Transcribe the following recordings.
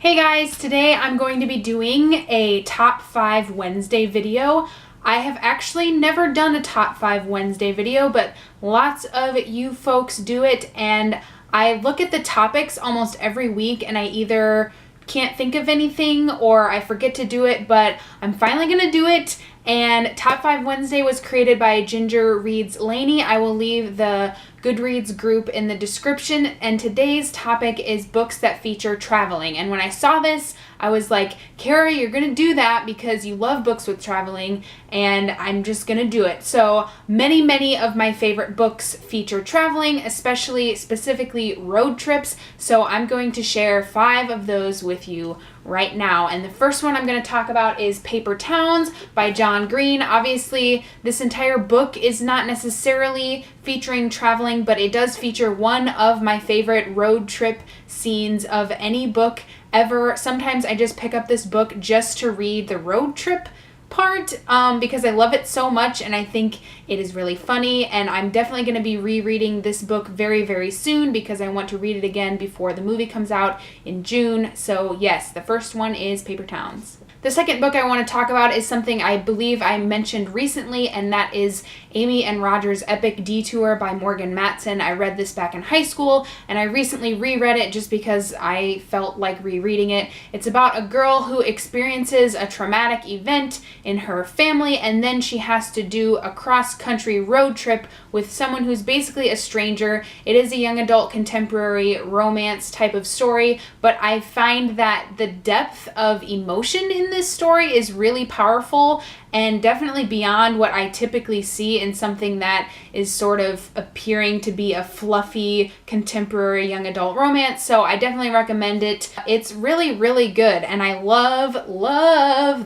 Hey guys, today I'm going to be doing a Top 5 Wednesday video. I have actually never done a Top 5 Wednesday video, but lots of you folks do it, and I look at the topics almost every week and I either can't think of anything or I forget to do it, but I'm finally gonna do it. And Top 5 Wednesday was created by Ginger Reads Laney. I will leave the Goodreads group in the description, and today's topic is books that feature traveling. And when I saw this, I was like, Kara, you're gonna do that because you love books with traveling, and I'm just gonna do it. So many of my favorite books feature traveling, specifically road trips. So I'm going to share 5 of those with you right now. And the first one I'm going to talk about is Paper Towns by John Green. Obviously, this entire book is not necessarily featuring traveling, but it does feature one of my favorite road trip scenes of any book ever. Sometimes I just pick up this book just to read the road trip part because I love it so much and I think it is really funny, and I'm definitely going to be rereading this book very soon because I want to read it again before the movie comes out in June. So yes, the first one is Paper Towns. The second book I want to talk about is something I believe I mentioned recently, and that is Amy and Roger's epic Detour by Morgan Matson. I read this back in high school, and I recently reread it just because I felt like rereading it. It's about a girl who experiences a traumatic event in her family, and then she has to do a cross-country road trip with someone who's basically a stranger. It is a young adult contemporary romance type of story, but I find that the depth of emotion in this story is really powerful and definitely beyond what I typically see in something that is sort of appearing to be a fluffy contemporary young adult romance. So I definitely recommend it. It's really good, and I love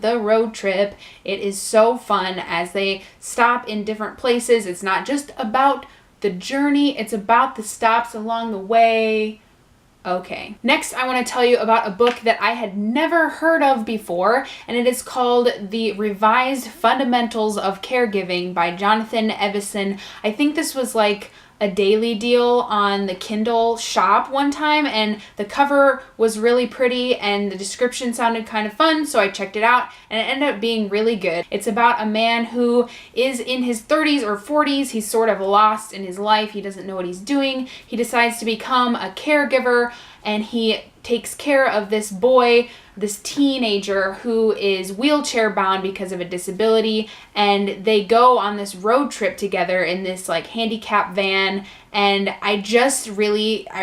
the road trip. It is so fun as they stop in different places. It's not just about the journey, it's about the stops along the way. Okay. Next, I want to tell you about a book that I had never heard of before, and it is called The Revised Fundamentals of Caregiving by Jonathan Evison. I think this was like a daily deal on the Kindle shop one time, and the cover was really pretty and the description sounded kind of fun, so I checked it out and it ended up being really good. It's about a man who is in his 30s or 40s. He's sort of lost in his life. He doesn't know what he's doing. He decides to become a caregiver, and he takes care of this boy, this teenager who is wheelchair bound because of a disability, and they go on this road trip together in this like handicap van, and I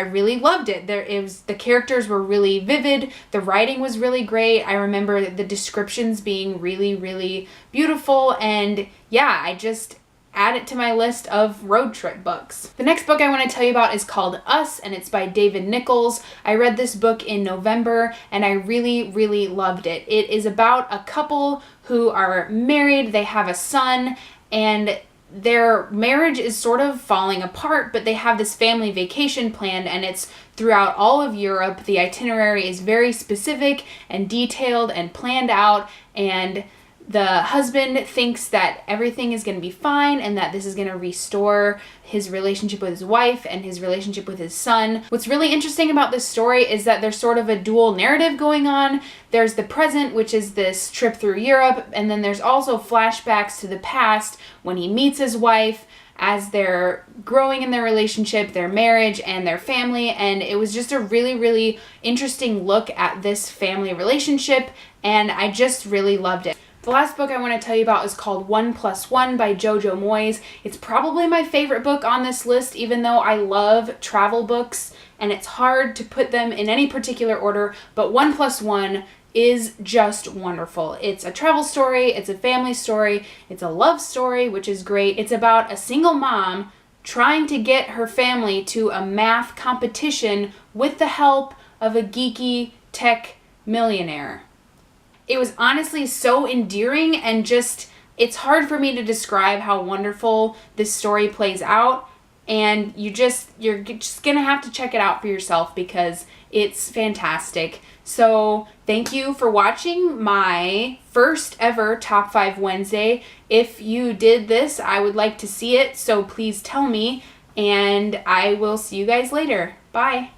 really loved it. The characters were really vivid, the writing was really great. I remember the descriptions being really beautiful, and yeah, I just add it to my list of road trip books. The next book I want to tell you about is called Us, and it's by David Nichols. I read this book in November and I really loved it. It is about a couple who are married, they have a son, and their marriage is sort of falling apart, but they have this family vacation planned, and it's throughout all of Europe. The itinerary is very specific and detailed and planned out, and the husband thinks that everything is going to be fine and that this is going to restore his relationship with his wife and his relationship with his son. What's really interesting about this story is that there's sort of a dual narrative going on. There's the present, which is this trip through Europe, and then there's also flashbacks to the past when he meets his wife as they're growing in their relationship, their marriage, and their family. And it was just a really interesting look at this family relationship, and I just really loved it. The last book I want to tell you about is called 1+1 by Jojo Moyes. It's probably my favorite book on this list, even though I love travel books and it's hard to put them in any particular order, but 1+1 is just wonderful. It's a travel story, it's a family story, it's a love story, which is great. It's about a single mom trying to get her family to a math competition with the help of a geeky tech millionaire. It was honestly so endearing, and just, it's hard for me to describe how wonderful this story plays out, and you're just gonna have to check it out for yourself because it's fantastic. So thank you for watching my first ever Top 5 Wednesday. If you did this, I would like to see it, so please tell me, and I will see you guys later. Bye.